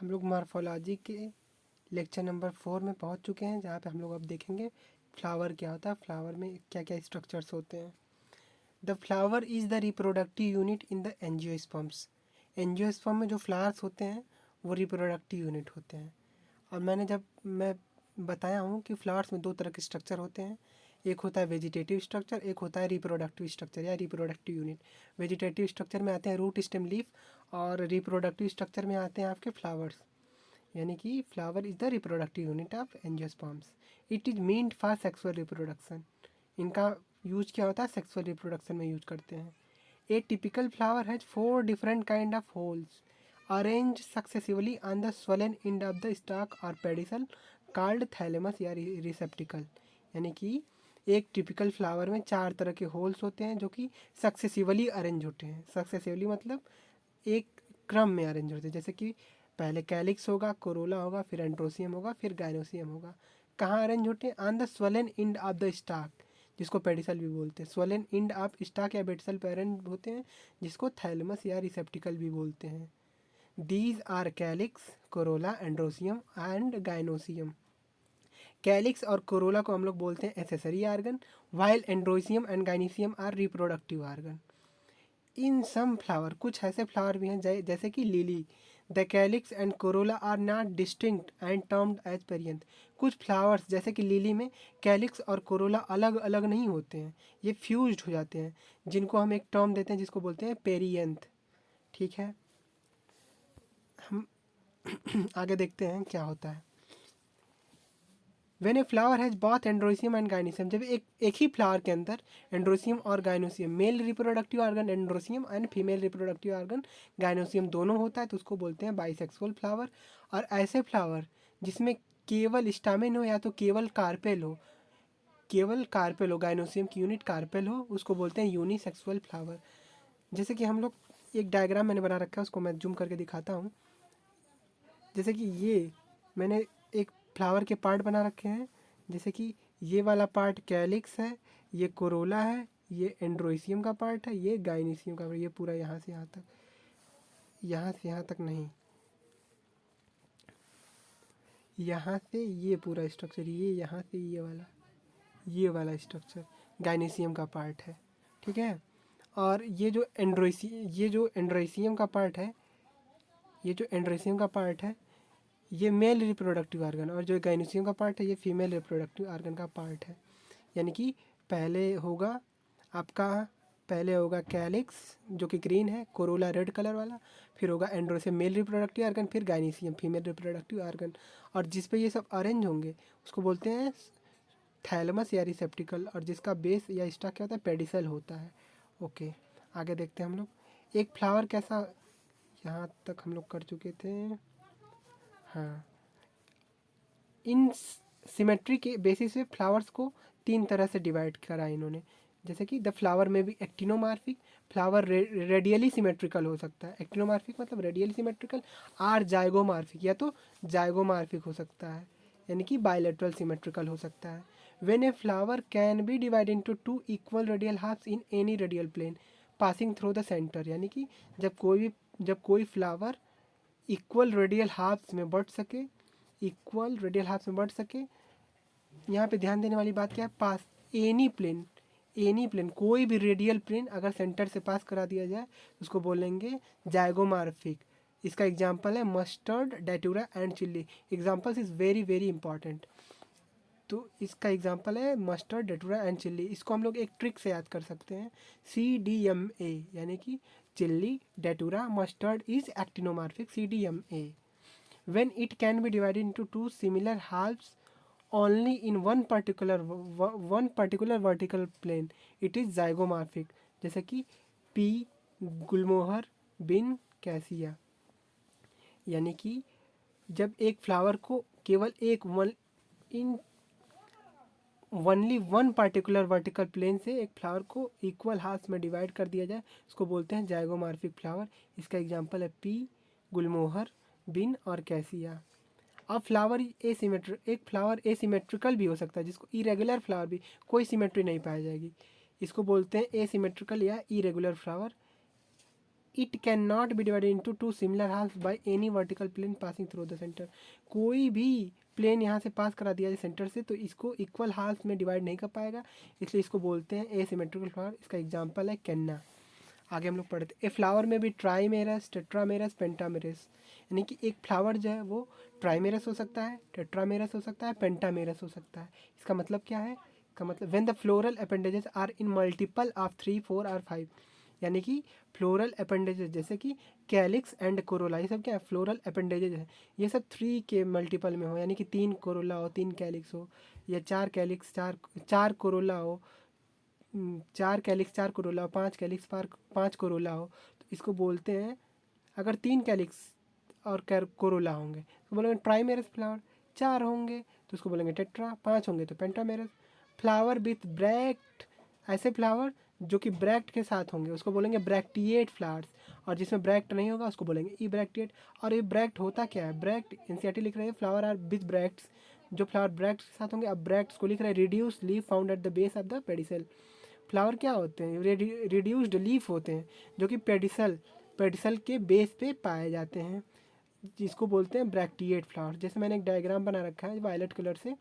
हम लोग मॉर्फोलॉजी के लेक्चर नंबर 4 में पहुंच चुके हैं, जहाँ पे हम लोग अब देखेंगे फ्लावर क्या होता है, फ्लावर में क्या क्या स्ट्रक्चर्स होते हैं। The flower is the reproductive unit in the angiosperms. Angiosperm में जो फ्लावर्स होते हैं वो रिप्रोडक्टिव यूनिट होते हैं। और मैं बताया हूँ कि फ्लावर्स में दो तरह के स्ट्रक्चर होते हैं, एक होता है वेजिटेटिव स्ट्रक्चर, एक होता है रिप्रोडक्टिव स्ट्रक्चर या रिप्रोडक्टिव यूनिट। वेजिटेटिव स्ट्रक्चर में आते हैं रूट, स्टेम, लीफ, और रिप्रोडक्टिव स्ट्रक्चर में आते हैं आपके फ्लावर्स। यानी कि flower is the reproductive unit of angiosperms. It is meant for sexual reproduction. इनका यूज क्या होता है, सेक्सुअल रिप्रोडक्शन में यूज करते हैं। ए typical flower has 4 different kind of holes arrange successively on the swollen end of the stalk or pedicel called thalamus या रिसेप्टिकल। यानी कि एक टिपिकल फ्लावर में 4 तरह के होल्स होते हैं जो कि सक्सेसिवली अरेंज होते हैं। सक्सेसिवली मतलब एक क्रम में अरेंज होते हैं, जैसे कि पहले कैलिक्स होगा, कोरोला होगा, फिर एंड्रोसियम होगा, फिर गायनोसियम होगा। कहाँ अरेंज होते हैं, on the swollen end of the stock, जिसको पेडिसल भी बोलते हैं। swollen end ऑफ स्टाक या बेडिसल पे अरेंज होते हैं, जिसको थैलेमस या रिसेप्टिकल भी बोलते हैं। These are calyx, corolla, androecium and gynoecium. Calyx और कोरोला को हम लोग बोलते हैं accessory organ, while androecium and gynoecium are reproductive organ. In some flower, कुछ ऐसे फ्लावर भी हैं जैसे कि lily, the calyx and corolla are not distinct and termed as perianth. कुछ फ्लावर्स जैसे कि लिली में कैलिक्स और कोरोला अलग अलग नहीं होते हैं, ये फ्यूज्ड हो जाते हैं, जिनको हम एक टर्म देते हैं जिसको बोलते हैं पेरियंथ। ठीक है, हम आगे देखते हैं क्या होता है। When a flower has both androecium and gynoecium, जब एक ही फ्लावर के अंदर एंड्रोसियम और gynoecium, mail reproductive organ androecium and female reproductive organ gynoecium दोनों होता है, तो उसको बोलते हैं बाइसेक्सुअल फ्लावर। और ऐसे फ्लावर जिसमें केवल स्टामिन हो या तो केवल कार्पेल हो, गाइनोसियम की यूनिट कार्पेल हो, उसको बोलते हैं यूनिसेक्सुअल फ्लावर। जैसे कि हम लोग एक डायग्राम मैंने बना रखा है, उसको मैं जूम करके दिखाता हूँ। जैसे कि ये मैंने एक फ्लावर के पार्ट बना रखे हैं, जैसे कि ये वाला पार्ट कैलिक्स है, ये कोरोला है, ये एंड्रोसियम का पार्ट है, ये गाइनीसियम का, ये पूरा यहाँ से यहाँ तक, यहाँ से यहाँ तक नहीं, यहाँ से ये पूरा स्ट्रक्चर, ये यहाँ से ये वाला स्ट्रक्चर गाइनीसियम का पार्ट है। ठीक है, और ये जो एंड्रोसियम का पार्ट है, ये जो एंड्रोसियम का पार्ट है ये मेल रिप्रोडक्टिव आर्गन, और जो गाइनोसियम का पार्ट है ये फीमेल रिप्रोडक्टिव आर्गन का पार्ट है। यानी कि पहले होगा कैलिक्स जो कि ग्रीन है, कोरोला रेड कलर वाला, फिर होगा एंड्रोसियम मेल रिप्रोडक्टिव आर्गन, फिर गाइनीसियम फीमेल रिप्रोडक्टिव आर्गन। और जिस पे ये सब अरेंज होंगे उसको बोलते हैं थैलेमस या रिसेप्टिकल, और जिसका बेस या स्टॉक क्या होता है, पेडिसल होता है। ओके, आगे देखते हैं हम लोग एक फ्लावर कैसा, यहाँ तक हम लोग कर चुके थे। हाँ, इन सिमेट्री के बेसिस पे फ्लावर्स को 3 तरह से डिवाइड करा इन्होंने। जैसे कि द फ्लावर में भी एक्टिनोमार्फिक, फ्लावर रेडियली सिमेट्रिकल हो सकता है, एक्टिनोमार्फिक मतलब रेडियली सिमेट्रिकल, आर जाइगोमार्फिक या तो जाइगोमार्फिक हो सकता है, यानी कि बायलेटरल सिमेट्रिकल हो सकता है। When a flower can be divide into 2 equal radial halves in any radial plane passing through the centre, यानी कि जब कोई फ्लावर इक्वल रेडियल हाफ्स में बढ़ सके, यहाँ पे ध्यान देने वाली बात क्या है, पास एनी प्लेन कोई भी रेडियल प्लेन अगर सेंटर से पास करा दिया जाए उसको बोलेंगे जाइगोमार्फिक। इसका एग्जांपल है mustard, datura and chilli. Examples is very very important. तो इसका एग्जांपल है मस्टर्ड, डेटूरा एंड चिल्ली। इसको हम लोग एक ट्रिक से याद कर सकते हैं, CDMA, यानी कि chilli, datura, mustard is actinomorphic, CDMA। When it can be divided into 2 similar halves only in one particular vertical plane, it is zygomorphic। जैसे कि P गुलमोहर, बिन कैसिया। यानी कि जब एक फ्लावर को केवल only one particular vertical plane से एक फ्लावर को इक्वल हाफ्स में डिवाइड कर दिया जाए उसको बोलते हैं जाइगोमार्फिक फ्लावर। इसका एग्जांपल है पी, गुलमोहर, बिन और कैसिया। अब एक फ्लावर एसिमेट्रिकल भी हो सकता है, जिसको इरेगुलर फ्लावर भी, कोई सिमेट्री नहीं पाई जाएगी, इसको बोलते हैं एसिमेट्रिकल या irregular flower. It can not be divided into two similar halves by any vertical plane passing through the centre. कोई भी प्लेन यहाँ से पास करा दिया जाए सेंटर से तो इसको इक्वल हाफ्स में डिवाइड नहीं कर पाएगा, इसलिए इसको बोलते हैं एसिमेट्रिकल फ्लावर। इसका एग्जांपल है कैन्ना। आगे हम लोग पढ़ते हैं, ए फ्लावर में भी ट्राईमेरस, टेट्रामेरस, पेंटामेरस, यानी कि एक फ्लावर जो है वो ट्राईमेरस हो सकता है, टेट्रामेरस हो सकता है, पेंटामेरस हो सकता है। इसका मतलब क्या है? इसका मतलब when the floral appendages are in multiple of 3, 4 और 5, यानी कि फ्लोरल अपेंडेजेस जैसे कि कैलिक्स एंड कोरोला, ये सब क्या है? फ्लोरल अपेंडेजेस है। ये सब 3 के मल्टीपल में हो, यानी कि 3 कोरोला हो, 3 कैलिक्स हो, या 4 कैलिक्स, 4 कोरोला हो, 4 कैलिक्स 4 कोरोला हो, 5 कैलिक्स 5 कोरोला हो, तो इसको बोलते हैं, अगर 3 कैलिक्स और कोरोला होंगे तो बोलेंगे ट्राईमेरस फ्लावर। 4 होंगे तो उसको बोलेंगे टेट्रा, 5 होंगे तो पेंटामेरस। फ्लावर विथ ब्रैक्ट, ऐसे फ्लावर जो कि ब्रैक्ट के साथ होंगे उसको बोलेंगे ब्रैक्टिएट फ्लावर्स, और जिसमें ब्रैक्ट नहीं होगा उसको बोलेंगे ई ब्रैक्टिएट। और ये ब्रैक्ट होता क्या है? ब्रैक्ट एनसीईआरटी लिख रहे हैं फ्लावर आर विथ ब्रैक्ट्स, जो फ्लावर ब्रैक्ट के साथ होंगे। अब ब्रैक्ट्स को लिख रहे हैं reduce leaf found at the base of the pedicel. Flower क्या होते हैं? रिड्यूस्ड लीफ होते हैं जो कि पेडिसल के बेस पे पाए जाते हैं, जिसको बोलते हैं ब्रैक्टिएट फ्लावर। जैसे मैंने एक डायग्राम बना रखा है वायलेट कलर से,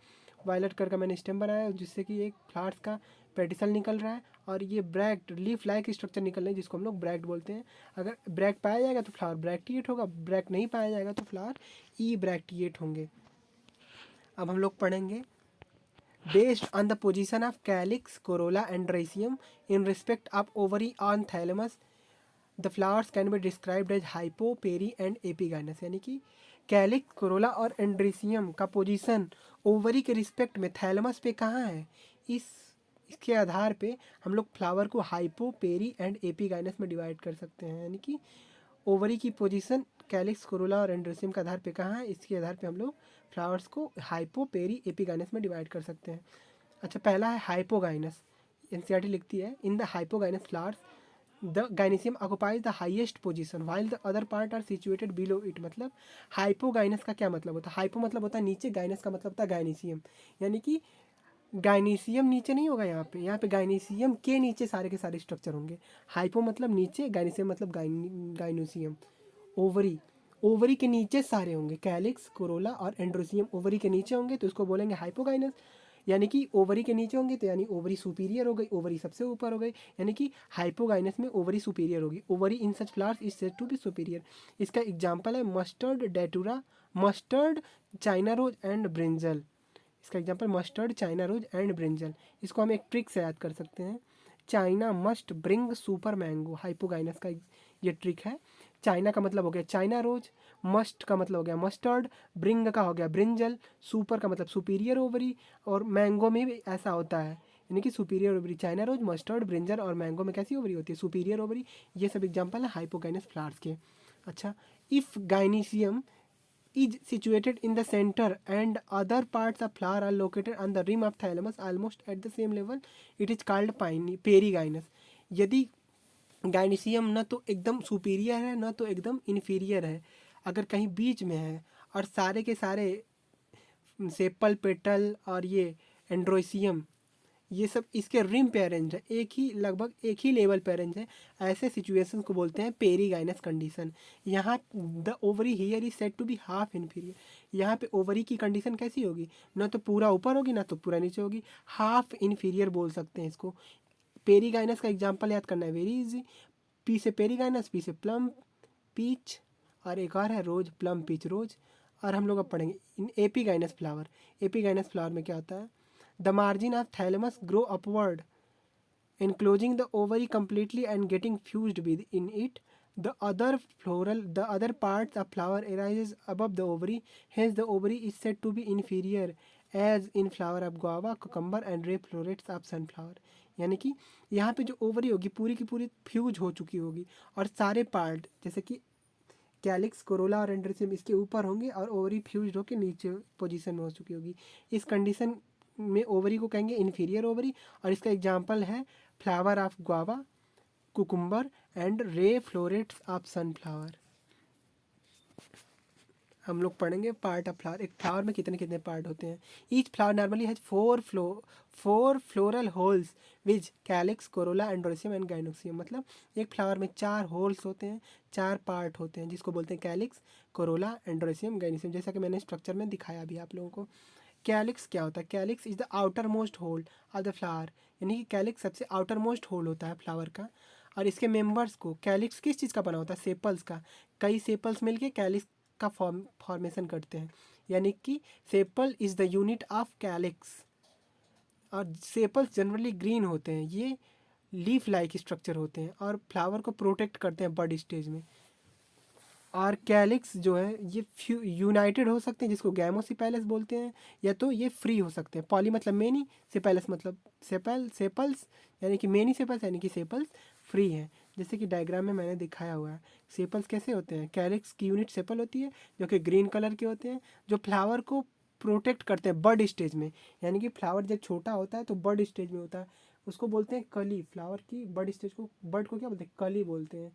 वायलेट कलर का मैंने स्टेम बनाया है जिससे कि एक फ्लावर्स का पेडिसल निकल रहा है और ये ब्रैक्ट लीफ लाइक स्ट्रक्चर निकल रहा है जिसको हम लोग ब्रैक्ट बोलते हैं। अगर ब्रैक्ट पाया जाएगा तो फ्लावर ब्रैक्टिएट होगा, ब्रैक्ट नहीं पाया जाएगा तो फ्लावर ई ब्रैक्टिएट होंगे। अब हम लोग पढ़ेंगे based on the position of calyx, corolla and racemium in respect of ovary on thalamus, the flowers can be described as hypo, peri and epigynous। यानी कि कैलिक्स, कोरोला और एंड्रेसियम का पोजीशन ओवरी के रिस्पेक्ट में थैलमस पे कहाँ है, इसके आधार पे हम लोग फ्लावर को हाइपो, पेरी एंड एपीगाइनस में डिवाइड कर सकते हैं। यानी कि ओवरी की पोजीशन कैलिक्स, कोरोला और एंड्रोसियम के आधार पे कहाँ है, इसके आधार पे हम लोग फ्लावर्स को हाइपो, पेरी, एपीगाइनस में डिवाइड कर सकते हैं। अच्छा, पहला है हाइपोगाइनस। एनसीईआरटी लिखती है in the hypogynous flowers the gynoecium occupies the highest position while the other part are situated below it. मतलब हाइपोगाइनस का क्या मतलब होता है? हाइपो मतलब होता है नीचे, गाइनस का मतलब होता है गाइनेसियम, यानी कि गाइनेसियम नीचे नहीं होगा, यहाँ पे गाइनेसियम के नीचे सारे के सारे स्ट्रक्चर होंगे। हाइपो मतलब नीचे, गाइनेसियम मतलब गाइनोसियम। ओवरी, ओवरी के नीचे सारे होंगे, कैलिक्स, कोरोला और एंड्रोसियम ओवरी के नीचे होंगे तो इसको बोलेंगे हाइपोगाइनस। यानी कि ओवरी के नीचे होंगे तो यानी ओवरी सुपीरियर हो गई, ओवरी सबसे ऊपर हो गई, यानी कि हाइपोगाइनस में ओवरी सुपीरियर होगी। Ovary in such flowers is said to be superior. इसका एग्जांपल है mustard, datura, mustard, china rose and brinjal. इसका example mustard, china rose and brinjal. इसको हम एक ट्रिक से याद कर सकते हैं, China must bring super mango. Hypogynous का ये ट्रिक है। चाइना का मतलब हो गया चाइना रोज, मस्ट का मतलब हो गया मस्टर्ड, ब्रिंग का हो गया ब्रिंजल, सुपर का मतलब सुपीरियर ओवरी, और मैंगो में भी ऐसा होता है, यानी कि superior ovary. China rose, mustard, brinjal और मैंगो में कैसी ओवरी होती है? Superior ovary. ये सब एग्जाम्पल है हाइपोगाइनस फ्लावर्स के। अच्छा, if gynoecium is situated in the center and other parts of flower are located on the rim of thalamus almost at the same level, it is called perigynous। यदि gynoecium न तो एकदम superior है न तो एकदम इन्फीरियर है, अगर कहीं बीच में है और सारे के सारे सेपल, पेटल और ये एंड्रोसियम ये सब इसके रिम पे अरेंज है, एक ही लगभग एक ही लेवल पे अरेंज है, ऐसे सिचुएशन को बोलते हैं पेरीगाइनस कंडीशन। यहाँ the ovary here is said to be half inferior. यहाँ पे ओवरी की कंडीशन कैसी होगी? ना तो पूरा ऊपर होगी ना तो पूरा नीचे होगी, हाफ इन्फीरियर बोल सकते हैं इसको। पेरीगाइनस का एग्जाम्पल याद करना है, वेरी इजी। पी से पेरीगाइनस, पी से प्लम पीच, और एक और है रोज, प्लम पीच रोज। और हम लोग अब पढ़ेंगे इन एपीगाइनस फ्लावर। एपीगाइनस फ्लावर में क्या होता है? The margin of thalamus grow upward, enclosing the ovary completely and getting fused within it. The other parts of flower arises above the ovary. Hence, the ovary is said to be inferior, as in flower of guava, cucumber, and ray florets of sunflower। यानी कि यहाँ पे जो ovary होगी पूरी की पूरी fuse हो चुकी होगी और सारे पार्ट जैसे कि कैलिक्स, कोरोला और एंड्रोसियम इसके ऊपर होंगे और ओवरी फ्यूज होकर नीचे पोजीशन में हो चुकी होगी। इस कंडीशन में ओवरी को कहेंगे इन्फीरियर ओवरी, और इसका एग्जांपल है flower of guava, cucumber and ray florets of sunflower. हम लोग पढ़ेंगे पार्ट ऑफ फ्लावर। एक फ्लावर में कितने कितने पार्ट होते हैं। Each flower normally has four floral holes which calyx, corolla, androecium and gynoecium. मतलब एक फ्लावर में 4 होल्स होते हैं, 4 पार्ट होते हैं, जिसको बोलते हैं कैलिक्स, कोरोला, एंड्रोसियम, गाइनोसियम, जैसा कि मैंने स्ट्रक्चर में दिखाया भी आप लोगों को। कैलिक्स क्या होता है? Calyx is the outermost whorl of the flower, यानी कि कैलिक्स सबसे आउटर मोस्ट होल होता है फ्लावर का। और इसके मेंबर्स को, कैलिक्स किस चीज़ का बना होता है? सेपल्स का। कई सेपल्स मिलके कैलिक्स का फॉर्मेशन करते हैं, यानी कि sepal is the unit of calyx. और सेपल्स जनरली ग्रीन होते हैं, ये लीफ लाइक स्ट्रक्चर होते हैं और फ्लावर को प्रोटेक्ट करते हैं बड स्टेज में। और कैलिक्स जो है ये यूनाइटेड हो सकते हैं, जिसको गैमोसिपेलस बोलते हैं, या तो ये फ्री हो सकते हैं। पॉली मतलब मेनी, सेपेलस मतलब सेपल्स, यानी कि मेनी सेपल्स, यानी कि सेपल्स फ्री हैं। जैसे कि डायग्राम में मैंने दिखाया हुआ है। सेपल्स कैसे होते हैं? कैलिक्स की यूनिट सेपल होती है, जो कि ग्रीन कलर के होते हैं, जो फ्लावर को प्रोटेक्ट करते हैं बड स्टेज में। यानी कि फ्लावर जब छोटा होता है तो बड स्टेज में होता है, उसको बोलते हैं कली। फ्लावर की बड स्टेज को, बड को क्या बोलते हैं? कली बोलते हैं।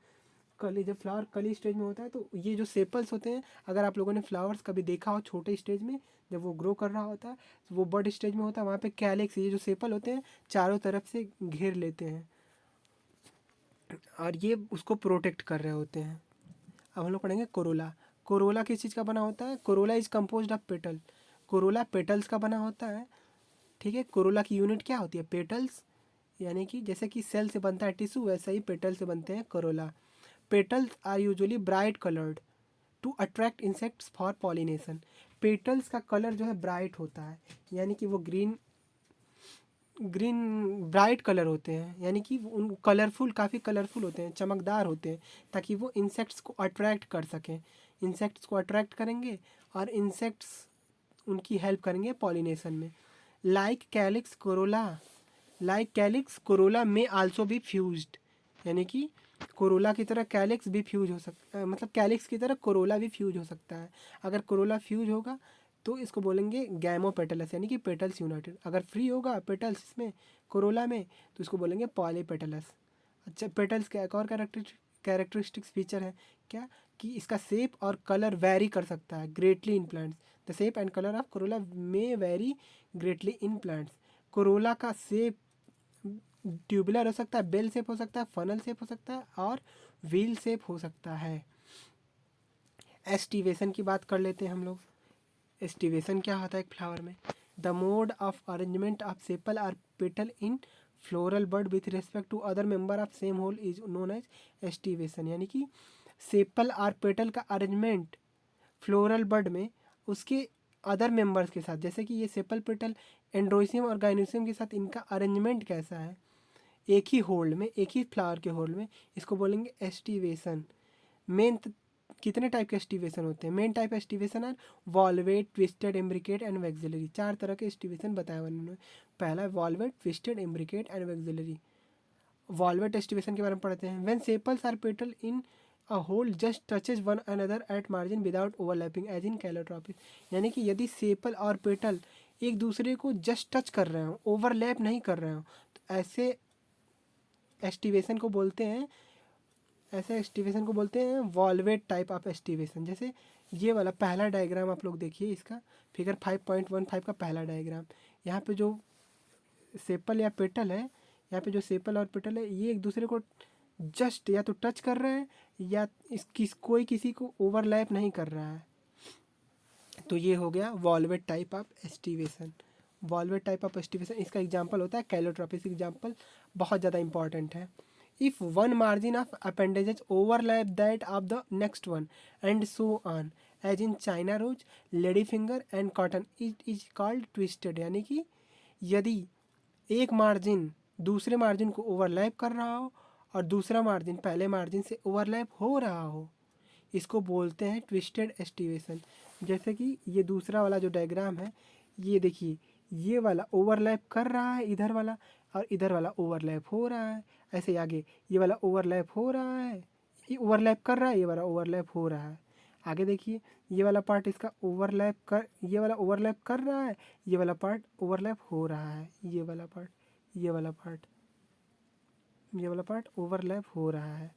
कली, जब फ्लावर कली स्टेज में होता है तो ये जो सेपल्स होते हैं, अगर आप लोगों ने फ्लावर्स कभी देखा हो छोटे स्टेज में, जब वो ग्रो कर रहा होता है तो वो बड स्टेज में होता है, वहाँ पे कैलिक्स, ये जो सेपल होते हैं, चारों तरफ से घेर लेते हैं और ये उसको प्रोटेक्ट कर रहे होते हैं। अब हम लोग पढ़ेंगे कोरोला। कोरोला किस चीज़ का बना होता है? Corolla is compose of petal. Corolla petals का बना होता है, ठीक है। कोरोला की यूनिट क्या होती है? पेटल्स, यानी कि जैसे कि सेल से बनता है टिश्यू, वैसे ही पेटल से बनते हैं corolla. Petals are usually bright coloured to attract insects for pollination. Petals का कलर जो है ब्राइट होता है, यानी कि वो ग्रीन ग्रीन ब्राइट कलर होते हैं, यानी कि उन कलरफुल, काफ़ी कलरफुल होते हैं, चमकदार होते हैं, ताकि वो इंसेक्ट्स को अट्रैक्ट कर सकें। इंसेक्ट्स को अट्रैक्ट करेंगे और इंसेक्ट्स उनकी हेल्प करेंगे पॉलिनेशन में। Like calyx Corolla, like calyx Corolla में आल्सो बी फ्यूज्ड, यानी कि कोरोला की तरह कैलिक्स भी फ्यूज हो सकता है, मतलब कैलिक्स की तरह कोरोला भी फ्यूज हो सकता है। अगर कोरोला फ्यूज होगा तो इसको बोलेंगे गैमोपेटलस, यानी कि पेटल्स यूनाइटेड। अगर फ्री होगा पेटल्स इसमें, कोरोला में, तो इसको बोलेंगे पॉलीपेटलस। अच्छा, पेटल्स का एक और कैरेक्टरिस्टिक्स फीचर है क्या? कि इसका शेप और कलर वेरी कर सकता है greatly in plants. The shape and colour of Corolla may very greatly in plants. Corolla का शेप ट्यूबुलर हो सकता है, बेल शेप हो सकता है, फनल शेप हो सकता है और व्हील शेप हो सकता है। एस्टिवेशन की बात कर लेते हैं हम लोग। एस्टिवेशन क्या होता है एक फ्लावर में? The mode of arrangement of sepal or petal in floral bud with respect to other member of same whorl is known as aestivation. यानी कि सेपल और पेटल का अरेंजमेंट फ्लोरल बड में उसके अदर मेंबर्स के साथ, जैसे कि ये सेपल, पेटल, एंड्रोसियम और गाइनोसियम के साथ इनका अरेंजमेंट कैसा है एक ही होल्ड में, एक ही फ्लावर के होल्ड में, इसको बोलेंगे एस्टिवेशन। मेन कितने टाइप के एस्टिवेशन होते हैं? Main type aestivation are valvate, twisted, imbricate and vexillary. 4 तरह के एस्टिवेशन बताया उन्होंने। पहला है valvate, twisted, imbricate and vexillary. Valvate aestivation के बारे में पढ़ते हैं। When sepals or petal in a whorl just touches one another at margin without overlapping as in Calotropis. यानी कि यदि सेपल और पेटल एक दूसरे को जस्ट टच कर रहे हो, ओवरलैप नहीं कर रहे हो, तो ऐसे एस्टिवेशन को बोलते हैं, ऐसे एस्टिवेशन को बोलते हैं वॉल्वेट टाइप ऑफ एस्टिवेशन। जैसे ये वाला पहला डायग्राम आप लोग देखिए, इसका फिगर 5.15 का पहला डायग्राम। यहाँ पे जो सेपल या पेटल है, यहाँ पे जो सेपल और पेटल है, ये एक दूसरे को जस्ट या तो टच कर रहे हैं या कोई किसी को ओवरलैप नहीं कर रहा है। तो ये हो गया valvate type of aestivation. Valvate type of aestivation, इसका एग्जांपल होता है कैलोट्रॉपिस। एग्जांपल बहुत ज़्यादा इंपॉर्टेंट है। If one margin of appendages overlap that of the next one and so on, as in China rose, lady finger and cotton, it is called twisted. यानी कि यदि एक मार्जिन दूसरे मार्जिन को overlap कर रहा हो और दूसरा मार्जिन पहले मार्जिन से ओवरलैप हो रहा हो, इसको बोलते हैं ट्विस्टेड एस्टिवेशन। जैसे कि ये दूसरा वाला जो डायग्राम है, ये देखिए, ये वाला ओवरलैप कर रहा है इधर वाला, और इधर वाला ओवरलैप हो रहा है। ऐसे ही आगे ये वाला ओवरलैप हो रहा है, ये ओवरलैप कर रहा है, ये वाला ओवरलैप हो रहा है। आगे देखिए, ये वाला पार्ट इसका ओवरलैप कर, ये वाला ओवरलैप कर रहा है, ये वाला पार्ट ओवरलैप हो रहा है, ये वाला पार्ट, ये वाला पार्ट, ये वाला पार्ट ओवरलैप हो रहा है।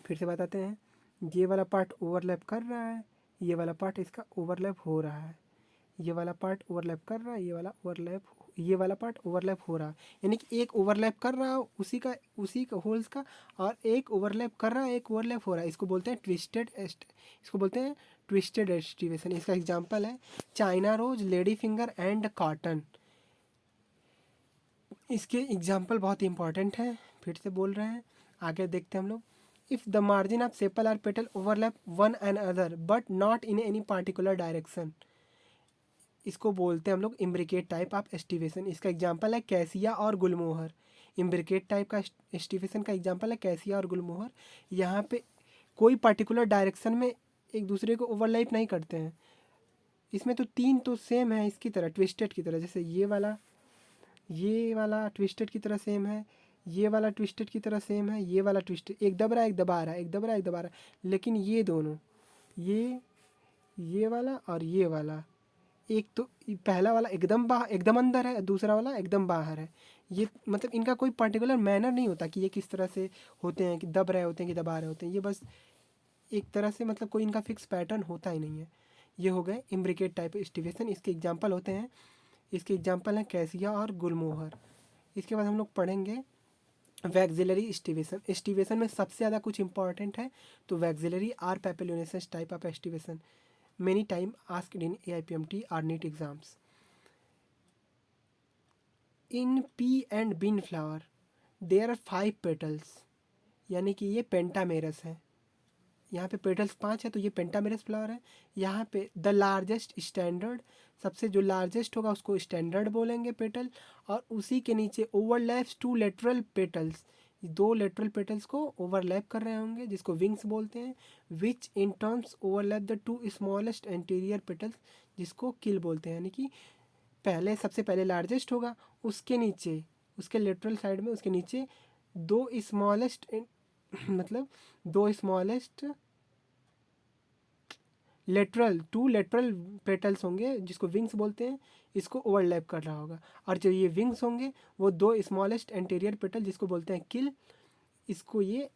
फिर से बताते हैं, ये वाला पार्ट ओवरलैप कर रहा है, ये वाला पार्ट इसका ओवरलैप हो रहा है, ये वाला पार्ट ओवरलैप कर रहा है, ये वाला पार्ट ओवरलैप हो रहा है, यानी कि एक ओवरलैप कर रहा है उसी का होल्स का, और एक ओवरलैप कर रहा है, एक ओवरलैप हो रहा है। इसको बोलते हैं ट्विस्टेड एस्टिवेशन। इसका एग्जांपल है China rose, lady finger and cotton. इसके एग्जाम्पल बहुत इंपॉर्टेंट है, फिर से बोल रहे हैं, आगे देखते हैं हम लोग। If the margin of sepal or petal overlap one and other but not in any particular direction, इसको बोलते हैं हम लोग इम्ब्रिकेट टाइप ऑफ एस्टिवेशन। इसका एग्जांपल है कैसिया और गुलमोहर। इम्ब्रिकेट टाइप का एस्टिवेशन का एग्जांपल है कैसिया और गुलमोहर। यहाँ पे कोई पर्टिकुलर डायरेक्शन में एक दूसरे को ओवरलैप नहीं करते हैं। इसमें तो तीन तो सेम है इसकी तरह, ट्विस्टेड की तरह, जैसे ये वाला ट्विस्टेड की तरह सेम है, ये वाला ट्विस्टेड की तरह सेम है, ये वाला ट्विस्टेड, एक दब रहा है एक दबा रहा है, एक दब रहा है एक दबा रहा है। लेकिन ये दोनों, ये वाला और ये वाला, एक तो पहला वाला एकदम अंदर है, दूसरा वाला एकदम बाहर है। ये मतलब इनका कोई पर्टिकुलर मैनर नहीं होता कि ये किस तरह से होते हैं, कि दब रहे होते हैं कि दबा रहे होते हैं। ये बस एक तरह से, मतलब कोई इनका फिक्स पैटर्न होता ही नहीं है। ये हो गए इम्ब्रिकेट टाइप एस्टिवेशन। इसके एग्जाम्पल होते हैं, इसके एग्जाम्पल हैं कैसिया और गुलमोहर। इसके बाद हम लोग पढ़ेंगे वैक्सिलरी एस्टिवेशन। एस्टिवेशन में सबसे ज़्यादा कुछ इंपॉर्टेंट है तो vexillary are papilionaceous type of aestivation, many time asked in AIPMT or NEET exams. In pea and bean flower there are 5 petals, यानी कि ये पेंटामेरस है। यहाँ पे पेटल्स 5 है तो ये पेंटामेरस फ्लावर है। यहाँ पे द लार्जेस्ट स्टैंडर्ड, सबसे जो लार्जेस्ट होगा उसको स्टैंडर्ड बोलेंगे पेटल, और उसी के नीचे overlaps 2 lateral petals, 2 lateral petals को ओवरलैप कर रहे होंगे जिसको विंग्स बोलते हैं। Which in terms overlap the 2 smallest anterior petals, जिसको किल बोलते हैं। यानी कि सबसे पहले लार्जेस्ट होगा, उसके नीचे, उसके लेटरल साइड में उसके नीचे दो स्मॉलेस्ट मतलब 2 स्मॉलेस्ट टू लेटरल पेटल्स होंगे जिसको विंग्स बोलते हैं, इसको ओवरलैप कर रहा होगा। और जो ये विंग्स होंगे वो 2 स्मॉलेस्ट एंटीरियर पेटल जिसको बोलते हैं किल, इसको ये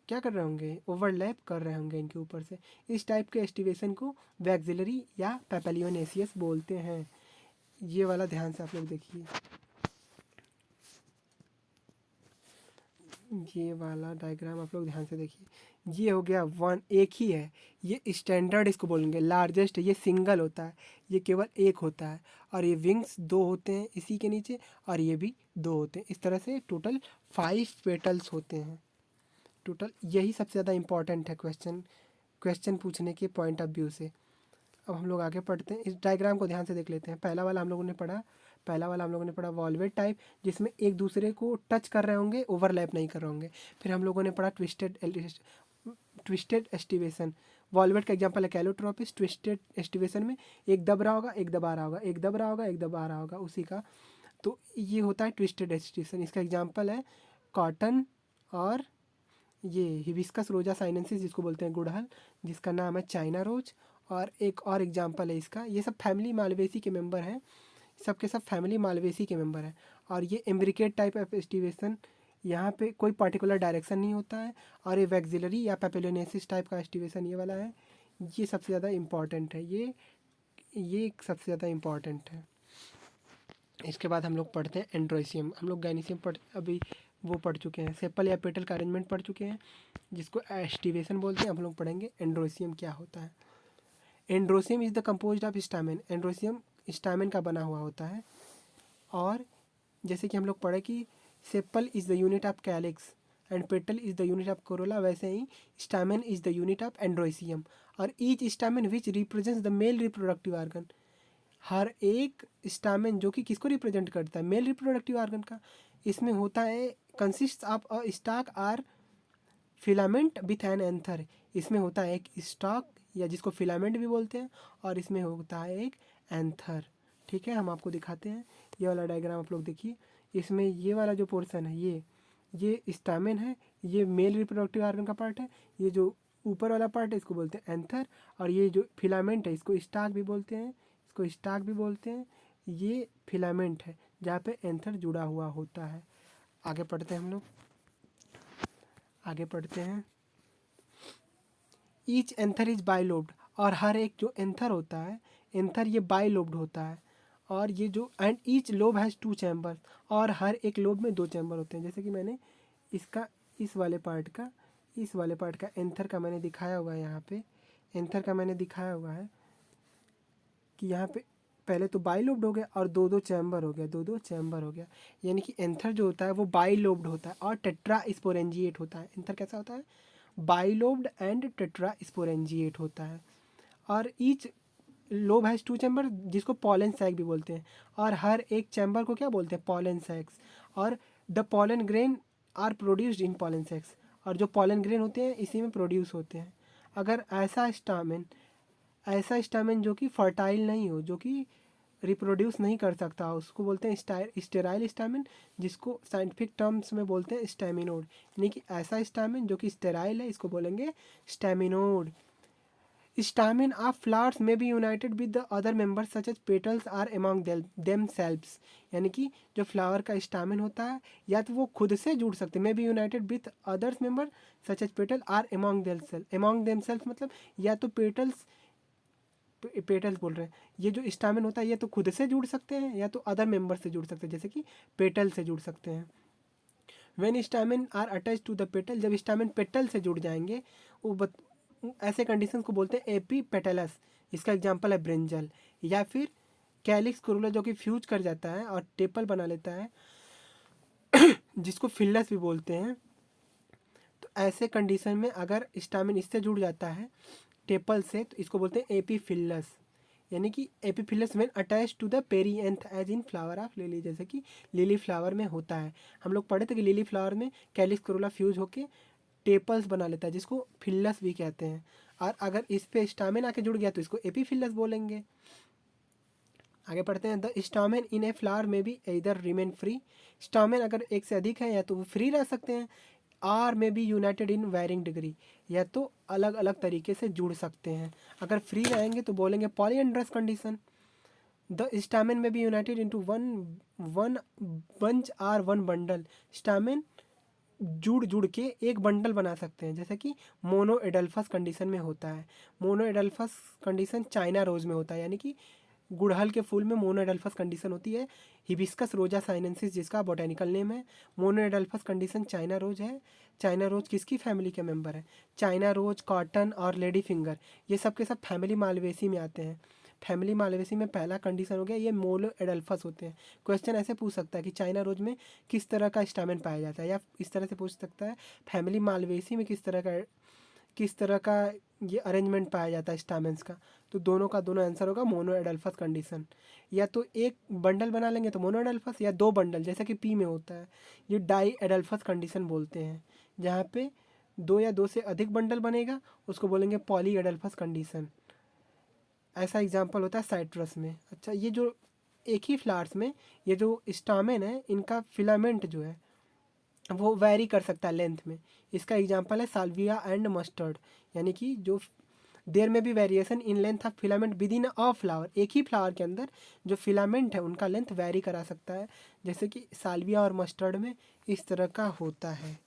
क्या कर रहे होंगे, ओवरलैप कर रहे होंगे इनके ऊपर से। इस टाइप के एस्टिवेशन को वैक्सिलरी या पैपिलियोनेसियस बोलते हैं। ये वाला ध्यान से आप लोग देखिए, ये वाला डायग्राम आप लोग ध्यान से देखिए। ये हो गया वन, एक ही है, ये स्टैंडर्ड इसको बोलेंगे, लार्जेस्ट है, ये सिंगल होता है, ये केवल एक होता है। और ये विंग्स 2 होते हैं इसी के नीचे, और ये भी 2 होते हैं। इस तरह से टोटल 5 पेटल्स होते हैं टोटल। यही सबसे ज़्यादा इंपॉर्टेंट है क्वेश्चन पूछने के पॉइंट ऑफ व्यू से। अब हम लोग आगे पढ़ते हैं, इस डायग्राम को ध्यान से देख लेते हैं। पहला वाला हम लोगों ने पढ़ा वॉल्वेट टाइप, जिसमें एक दूसरे को टच कर रहे होंगे, ओवरलैप नहीं कर रहे होंगे। फिर हम लोगों ने पढ़ा ट्विस्टेड एस्टिवेशन। वॉल्वेट का एग्जांपल है कैलोट्रोपिस। ट्विस्टेड एस्टिवेशन में एक दब रहा होगा, एक दबा रहा होगा, एक दब रहा होगा, एक दबा रहा होगा, उसी का, तो ये होता है ट्विस्टेड एस्टिवेशन। इसका एग्जाम्पल है कॉटन और ये हिबिस्कस रोजा साइनेंसिस जिसको बोलते हैं गुड़हल, जिसका नाम है चाइना रोज। और एक और एग्जांपल है इसका, ये सब फैमिली मालवेसी के मेंबर हैं, सबके सब फैमिली मालवेसी के मेंबर हैं। और ये एम्ब्रिकेट टाइप ऑफ एस्टिवेशन, यहाँ पे कोई पर्टिकुलर डायरेक्शन नहीं होता है। और ये वैक्सिलरी या पैपिलोनेसिस टाइप का एस्टिवेशन ये वाला है, ये सबसे ज़्यादा इम्पॉर्टेंट है, ये सबसे ज़्यादा इम्पॉर्टेंट है। इसके बाद हम लोग पढ़ते हैं एंड्रोसियम। हम लोग गाइनीसियम अभी वो पढ़ चुके हैं, सेपल या पेटल का अरेंजमेंट पढ़ चुके हैं जिसको एस्टिवेशन बोलते हैं। हम लोग पढ़ेंगे एंड्रोसियम क्या होता है। Androecium is the composed of stamen. Androecium stamen का बना हुआ होता है। और जैसे कि हम लोग पढ़े कि sepal is the unit of calyx and petal is the unit of corolla, वैसे ही stamen is the unit of androecium. और each stamen which represents the male reproductive organ, हर एक स्टामेन जो कि किसको रिप्रेजेंट करता है, मेल रिप्रोडक्टिव ऑर्गन का, इसमें होता है consist of a stalk or filament with an anther. इसमें होता है एक स्टॉक या जिसको फिलामेंट भी बोलते हैं, और इसमें होता है एक एंथर। ठीक है, हम आपको दिखाते हैं, ये वाला डायग्राम आप लोग देखिए। इसमें ये वाला जो पोर्शन है ये स्टामेन है, ये मेल रिप्रोडक्टिव ऑर्गन का पार्ट है। ये जो ऊपर वाला पार्ट है इसको बोलते हैं एंथर, और ये जो फिलामेंट है इसको स्टॉक भी बोलते हैं, ये फिलामेंट है जहाँ पे एंथर जुड़ा हुआ होता है। आगे पढ़ते हैं हम लोग, ईच एंथर इज बाइलोब्ड और हर एक जो एंथर होता है, एंथर ये बाई लोब्ड होता है, और ये जो and each lobe has 2 chamber, और हर एक लोब में 2 चैम्बर होते हैं। जैसे कि मैंने इसका इस वाले पार्ट का एंथर का मैंने दिखाया हुआ है, यहाँ पे एंथर का मैंने दिखाया हुआ है कि यहाँ पे पहले तो बाई लोब्ड हो गया और 2-2 चैम्बर हो गया, 2-2 चैम्बर हो गया। यानी कि एंथर जो होता है वो बाई लोब्ड होता है और टेट्रा स्पोरेंजिएट होता है। एंथर कैसा होता है? By lobed and tetra sporangiate होता है। और ईच लोब हैज़ 2 चैम्बर, जिसको पॉलन सैक भी बोलते हैं, और हर एक चैम्बर को क्या बोलते हैं? Pollen sacs. और the pollen grain are produced in pollen sacs, और जो पॉलन ग्रेन होते हैं इसी में प्रोड्यूस होते हैं। अगर ऐसा स्टामेन जो कि फर्टाइल नहीं हो, जो कि रिप्रोड्यूस नहीं कर सकता हो, उसको बोलते हैं स्टेराइल स्टामेन, जिसको साइंटिफिक टर्म्स में बोलते हैं स्टेमिनोड। यानी कि ऐसा स्टामेन जो कि स्टेराइल है, इसको बोलेंगे staminode. Stamen of flowers may be united with the other members such as petals are among themselves। यानी कि जो फ्लावर का स्टामेन होता है या तो वो खुद से जुड़ सकते हैं, may be united with others member such as petal or among themselves मतलब या तो पेटल्स बोल रहे हैं, ये जो स्टामेन होता है ये तो खुद से जुड़ सकते हैं या तो अदर मेंबर से जुड़ सकते हैं, जैसे कि पेटल से जुड़ सकते हैं। When stamen are attach to the petal, जब स्टामेन पेटल से जुड़ जाएंगे ऐसे कंडीशन को बोलते हैं एपी पेटलस। इसका एग्जांपल है ब्रिंजल, या फिर कैलिक्स कोरोला जो कि फ्यूज कर जाता है और टेपल बना लेता है जिसको फिल्लस भी बोलते हैं। तो ऐसे कंडीशन में अगर स्टामिन इससे जुड़ जाता है टेपल से, तो इसको बोलते हैं एपीफिल्लस। यानी कि epiphyllous when attach to the perianth as in flower of lily, जैसे कि लिली फ्लावर में होता है। हम लोग पढ़े थे कि लिली फ्लावर में कैलिक्स कोरोला फ्यूज होके टेपल्स बना लेता है, जिसको फिल्लस भी कहते हैं। और अगर इस पे स्टामेन आके जुड़ गया तो इसको एपीफिल्लस बोलेंगे। आगे पढ़ते हैं। The stamen in a flower में भी इधर रिमेन फ्री, स्टामेन अगर एक से अधिक है या तो वो फ्री रह सकते हैं, or may be united in varying degree, या तो अलग अलग तरीके से जुड़ सकते हैं। अगर फ्री रहेंगे तो बोलेंगे polyandrous condition. The stamen may be united into one bunch or one bundle, stamen जुड़ के एक बंडल बना सकते हैं, जैसे कि मोनो एडल्फस कंडीशन में होता है। Monadelphous condition China rose में होता है, यानी कि गुड़हल के फूल में मोनो एडल्फस कंडीशन होती है। हिबिस्कस रोजा साइनेंसिस जिसका बोटेनिकल नेम है, monadelphous condition China rose है। चाइना रोज किसकी फैमिली के मेंबर है? चाइना रोज, कॉटन और लेडी फिंगर, ये सब के सब फैमिली मालवेसी में आते हैं। फैमिली मालवेसी में पहला कंडीशन हो गया, ये मोनो एडल्फस होते हैं। क्वेश्चन ऐसे पूछ सकता है कि चाइना रोज में किस तरह का स्टामेन पाया जाता है, या इस तरह से पूछ सकता है फैमिली मालवेसी में किस तरह का ये अरेंजमेंट पाया जाता है स्टामेंस का। तो दोनों का दोनों आंसर होगा मोनो एडल्फस कंडीशन। या तो एक बंडल बना लेंगे तो मोनो एडल्फस, या दो बंडल जैसा कि पी में होता है, ये डाई एडल्फस कंडीशन बोलते हैं। जहाँ पे दो या दो से अधिक बंडल बनेगा उसको बोलेंगे पॉली एडल्फस कंडीशन। ऐसा एग्जाम्पल होता है साइट्रस में। अच्छा, ये जो एक ही फ्लावर्स में ये जो स्टामेन है, इनका फिलामेंट जो है वो वैरी कर सकता है लेंथ में। इसका एग्जांपल है साल्विया एंड मस्टर्ड, यानी कि जो देयर में भी variation in length of filament with in a flower, एक ही फ्लावर के अंदर जो फिलामेंट है उनका लेंथ वैरी करा सकता है, जैसे कि साल्विया और मस्टर्ड में इस तरह का होता है।